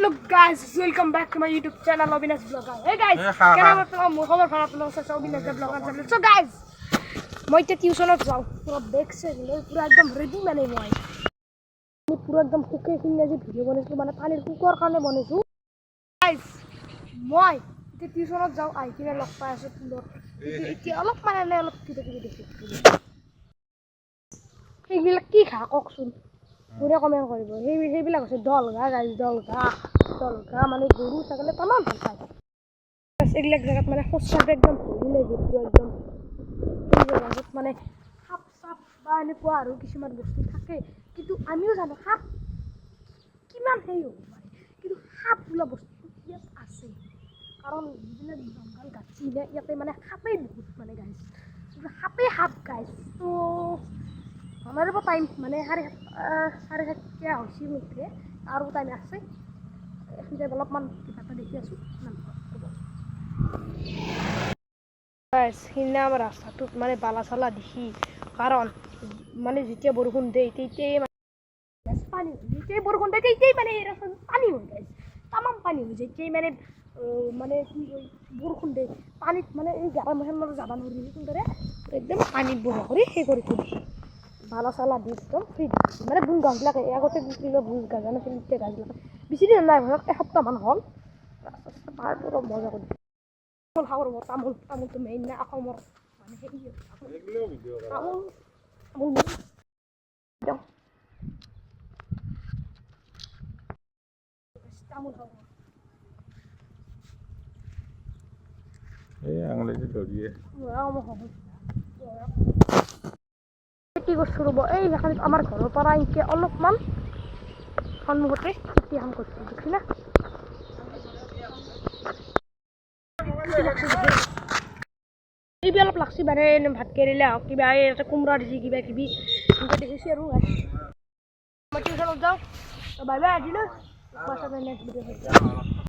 Hello guys, welcome back to my YouTube channel Obina's Vlogger. Hey guys, কেন আপনারা মোহমর ফারা আপনারা সব Obina's Vlogger channel. So guys, মই তে টিউশনত যাও পুরো দেখছে পুরো একদম রেডি মানে মই পুরো একদম কুকে কিনে যে ভিডিও বনাইছো মানে পানির কুকুর কারণে বনাইছো guys মই তে টিউশনত যাও আই কিনে লগ পাই আছো পুলত এতিয়া অলপ মানে অলপ কিটা দেখি এইবিলাক কি খা ককচোন পুরা কমেন্ট কৰিব সেইবিলাক আছে দলগা গাইজ দলগা মানে গৰু ছাগলে তামাম ভাল পায় এইবিলাক জায়গাত মানে খোজকাঢ়ি একদম ভৰি লাগে পুৰো একদম এই জায়গাত মানে সাপ সাপ বা এনেকুৱা আৰু কিছুমান বস্তু থাকে কিন্তু আমিও জানো সাপ কিমান হেৰি হ'ব পাৰে কিন্তু সাপ বোলা বস্তু ইয়াত আছে কাৰণ যিবিলাক জংঘল গাছি ইয়াতে মানে সাপেই বহুত মানে গাইজ সাপেই সাপ গাইজ তো আমার টাইম মানে সাড়ে সাতটা হয়েছি উঠে আরও টাইম আছে এখন যাই অলপমান কিবা এটা দেখি আছোঁ সিদিনা আমার রাস্তাটোত মানে বালা চালা দেখি কারণ মানে যেতিয়া বৰষুণ দিয়ে তেতিয়াই পানী যেতিয়াই বৰষুণ দিয়ে তেতিয়াই মানে এই ৰাস্তাটোত পানী হৈ যায় তামাম পানী হৈ যায় যেতিয়াই মানে মানে কি কয় বৰষুণ দিয়ে পানীত মানে এই গাড়ী মহল মানে যাব নোৱাৰি কিন্তু একদম পানীত বহা কৰি সেই কৰি থৈ দিছে বালা চালা দি একদম ফ্ৰী মানে বুন গাছবিলাকে আগতে বুন গাছ নাছিল এতিয়া গাছবিলাক বেছি দিন নাই ঘৰত এসপ্তাহমান হ'ল তাৰ পুৰা মজা কৰি তামোল খাওঁ ৰ'ব তামোলটো মেইন না অসমৰ মানে সেই তামোল খাওঁ এই আঙুলিতে ধৰিয়ে খেতি কৰিছোঁ ৰ'ব এই সেইখানিত আমাৰ ঘৰৰ পৰা এনেকৈ অলপমান সন্মুখতে খেতি কাম কৰিছোঁ দেখি না এইবি অলপ লাগছি মানে ভাত কেৰেলা হওক কিবা এই কোমৰা দিছি কিবা কিবি এনেকৈ দেখিছোঁ আৰু মই টিউশ্যনত যাওঁ বাই বাই আজিলৈ নেক্সট ভিডিঅ'